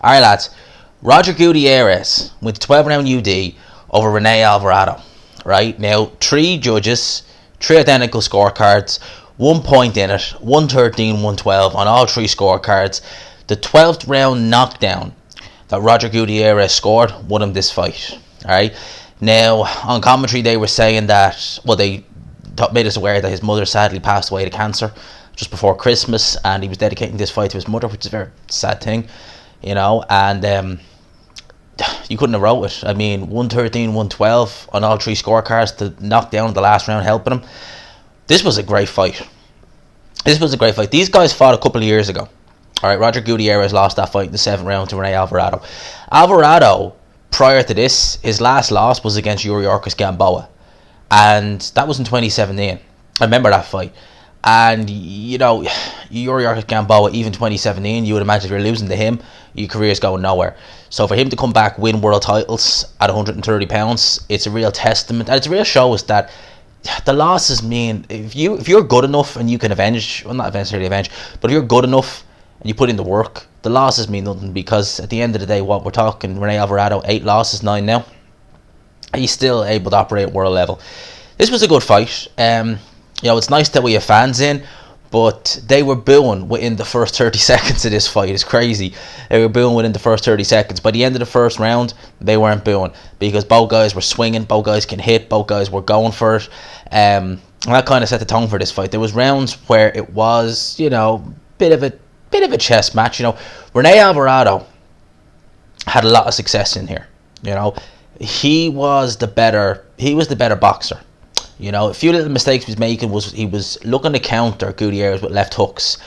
Alright, lads. Roger Gutierrez with 12 round UD over Rene Alvarado. Right now, 3 judges, 3 identical scorecards, 1 point in it, 113, 112 on all 3 scorecards. The 12th round knockdown that Roger Gutierrez scored won him this fight. Alright. Now, on commentary, they were saying that, well, they made us aware that his mother sadly passed away to cancer just before Christmas, and he was dedicating this fight to his mother, which is a very sad thing, you know. And you couldn't have wrote it. I mean, 113, 112 on all 3 scorecards to knock down the last round, helping him. This was a great fight. These guys fought a couple of years ago. Alright, Roger Gutierrez lost that fight in the 7th round to Rene Alvarado. Alvarado, prior to this, his last loss was against Yuriorkis Gamboa, and that was in 2017. I remember that fight. And, you know, Yuriorkis Gamboa, even 2017, you would imagine if you're losing to him, your career's going nowhere. So for him to come back, win world titles at 130 pounds, it's a real testament, and it's a real show us that the losses mean, if you're good enough and you can avenge, well, not necessarily avenge, but if you're good enough and you put in the work, the losses mean nothing, because at the end of the day, what we're talking, Rene Alvarado, 8 losses, 9 now, he's still able to operate at world level. This was a good fight. You know, it's nice that we have fans in, but they were booing within the first 30 seconds of this fight. It's crazy. They were booing within the first 30 seconds. By the end of the first round, they weren't booing, because both guys were swinging, both guys can hit, both guys were going for it. And that kind of set the tone for this fight. There was rounds where it was, you know, bit of a chess match. You know, Rene Alvarado had a lot of success in here. You know, he was the better boxer. You know, a few little mistakes he was making was he was looking to counter Gutierrez with left hooks,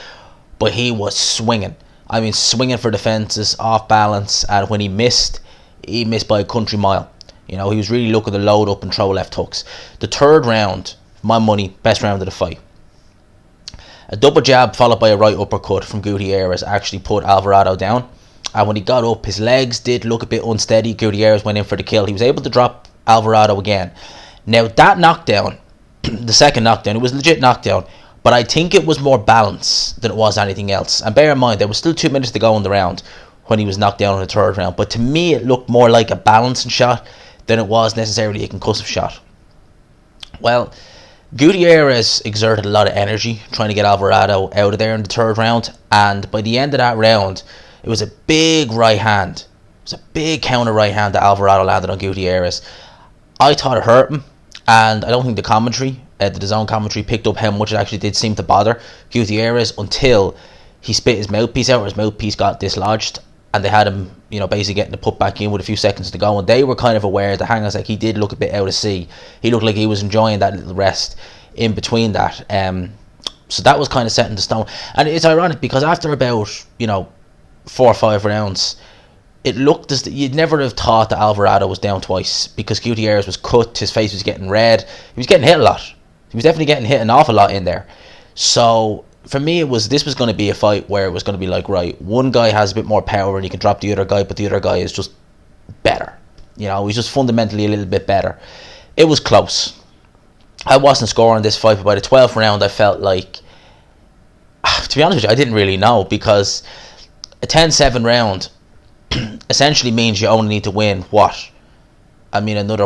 but he was swinging. I mean, swinging for defenses, off balance, and when he missed by a country mile. You know, he was really looking to load up and throw left hooks. The 3rd round, my money, best round of the fight. A double jab followed by a right uppercut from Gutierrez actually put Alvarado down. And when he got up, his legs did look a bit unsteady. Gutierrez went in for the kill. He was able to drop Alvarado again. Now, that knockdown, the second knockdown, it was a legit knockdown, but I think it was more balance than it was anything else. And bear in mind, there was still 2 minutes to go in the round when he was knocked down in the 3rd round. But to me, it looked more like a balancing shot than it was necessarily a concussive shot. Well, Gutierrez exerted a lot of energy trying to get Alvarado out of there in the 3rd round. And by the end of that round, it was a big right hand. It was a big counter right hand that Alvarado landed on Gutierrez. I thought it hurt him. And I don't think the commentary, the DAZN commentary, picked up how much it actually did seem to bother Gutierrez until he spit his mouthpiece out, or his mouthpiece got dislodged, and they had him, you know, basically getting the put back in with a few seconds to go. And they were kind of aware that, hang on a sec, he did look a bit out of sea. He looked like he was enjoying that little rest in between that. So that was kind of set in the stone. And it's ironic because after about, you know, 4 or 5 rounds, it looked as you'd never have thought that Alvarado was down twice, because Gutierrez was cut, his face was getting red, he was getting hit a lot. He was definitely getting hit an awful lot in there. So for me, this was going to be a fight where it was going to be like, right, one guy has a bit more power and you can drop the other guy, but the other guy is just better. You know, he's just fundamentally a little bit better. It was close. I wasn't scoring this fight, but by the 12th round, I felt like, to be honest with you, I didn't really know, because a 10-7 round essentially means you only need to win another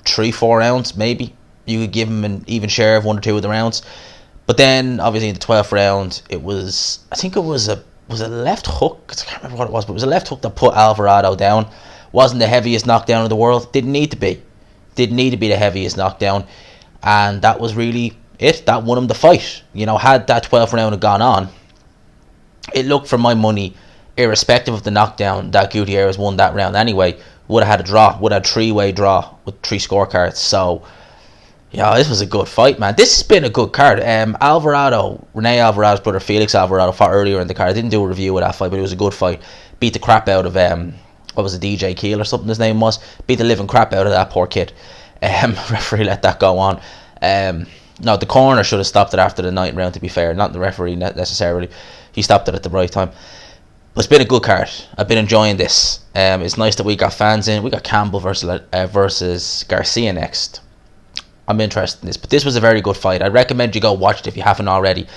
3-4 rounds maybe. You could give him an even share of 1 or 2 of the rounds, but then obviously in the 12th round it was, I think it was a left hook, I can't remember what it was, but it was a left hook that put Alvarado down. Wasn't the heaviest knockdown in the world, didn't need to be the heaviest knockdown, and that was really it. That won him the fight. You know, had that 12th round had gone on, it looked, for my money, irrespective of the knockdown, that Gutierrez won that round anyway. Would have had a draw, would have had a 3-way draw with 3 scorecards. So, yeah, this was a good fight, man. This has been a good card. Rene Alvarado's brother Felix Alvarado fought earlier in the card. I didn't do a review of that fight, but it was a good fight. Beat the crap out of, what was it, DJ Keel or something his name was? Beat the living crap out of that poor kid. Referee let that go on. No, the corner should have stopped it after the 9th round, to be fair. Not the referee necessarily. He stopped it at the right time. But it's been a good card. I've been enjoying this. It's nice that we got fans in. We got Campbell versus Garcia next. I'm interested in this. But this was a very good fight. I'd recommend you go watch it if you haven't already.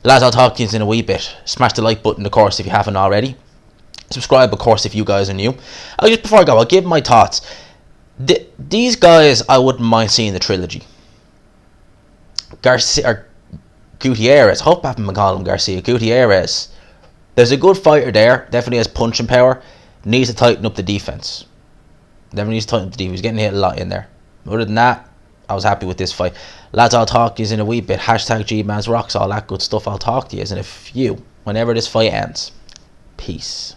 Lads, I'll talk to you in a wee bit. Smash the like button, of course, if you haven't already. Subscribe, of course, if you guys are new. Before I go, I'll give my thoughts. These guys, I wouldn't mind seeing the trilogy. Garcia or Gutierrez. I hope I've been calling him Garcia. Gutierrez. There's a good fighter there. Definitely has punching power. Needs to tighten up the defense. Definitely needs to tighten up the defense. He's getting hit a lot in there. Other than that, I was happy with this fight. Lads, I'll talk to you in a wee bit. Hashtag GMansRocks, all that good stuff. I'll talk to you in a few. Whenever this fight ends. Peace.